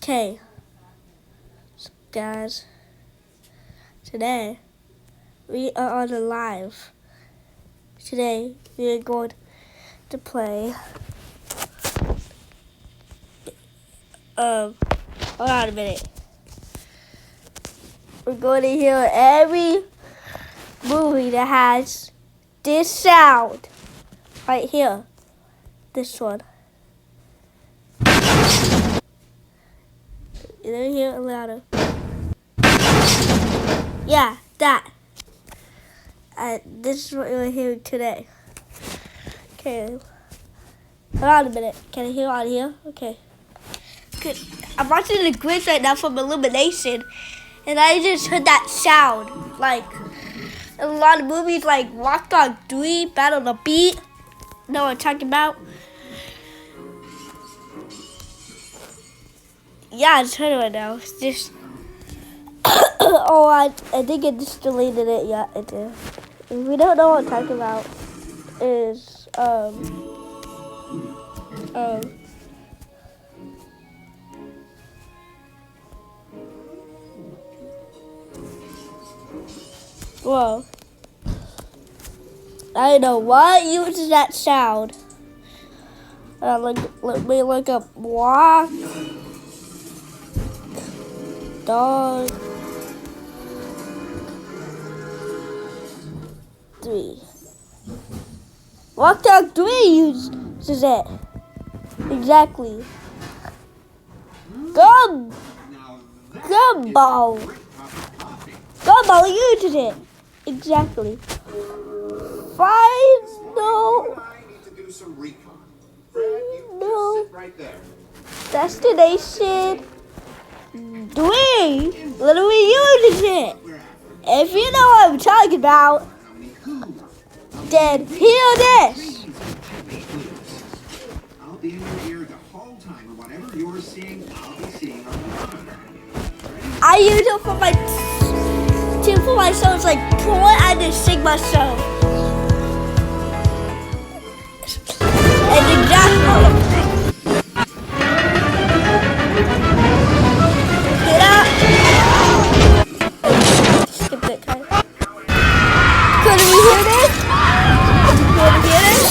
Okay, so guys, today we are on a live. Today we are going to play. Hold on a minute. We're going to hear every movie that has this sound right here. This one. You didn't hear it louder. Yeah, that. This is what you're hearing today. Okay. Hold on a minute. Can I hear on here? Okay. Good. I'm watching the Grinch right now from Illumination, and I just heard that sound. Like, in a lot of movies, like Watch Dogs 3, Battle of the Beat. You know what I'm talking about? Yeah, I just heard it right now. It's just... oh, I think it just deleted it. Yeah, it did. If we don't know what I'm talking about, is, whoa. I don't know what uses that sound. Let me look up walk dog 3. Walk dog 3 uses it. Exactly. Gumball uses it. Exactly. Final Destination 3 literally uses it. If you know what I'm talking about, then hear this. I'll be in your ear the whole time, and whatever you're seeing, I'll be seeing on the monitor. I use it for my shows like Porn and the Sigma show. And exactly. Get up. Skip that kind. Couldn't we hear this? Couldn't we hear this?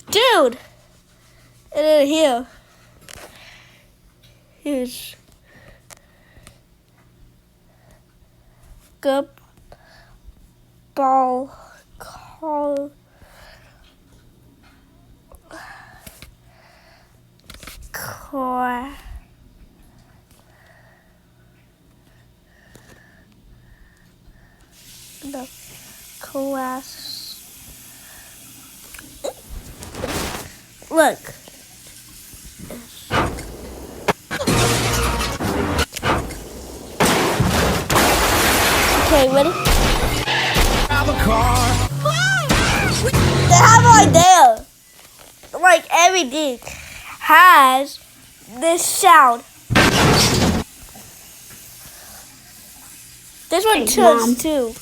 Dude, and then here's good ball call core the class. Look. Okay, ready? Have a car. They have it right there. Like everything has this sound. This one does too.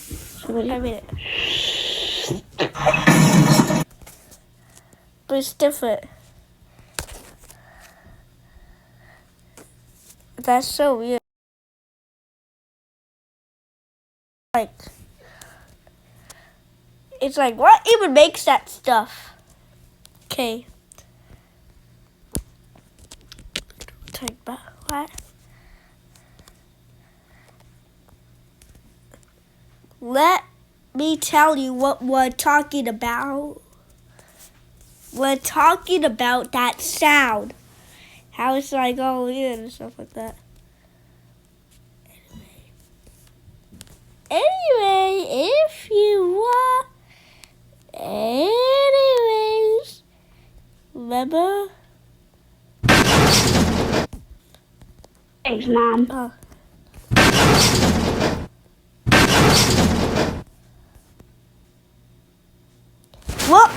I mean it. But it's different. That's so weird. Like, it's like, what even makes that stuff? Okay. Talk about what? let me tell you what we're talking about. We're talking about that sound. How it's like all in and stuff like that. Anyway, if you want, anyways, remember? Thanks, Mom. Oh. What?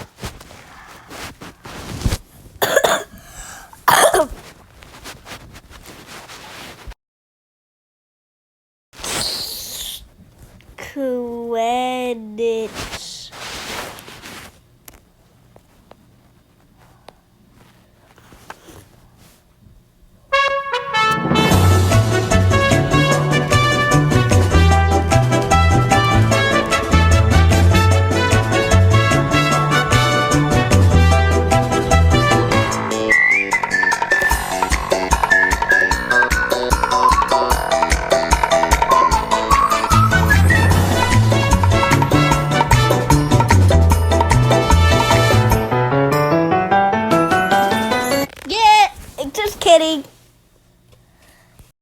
Credit.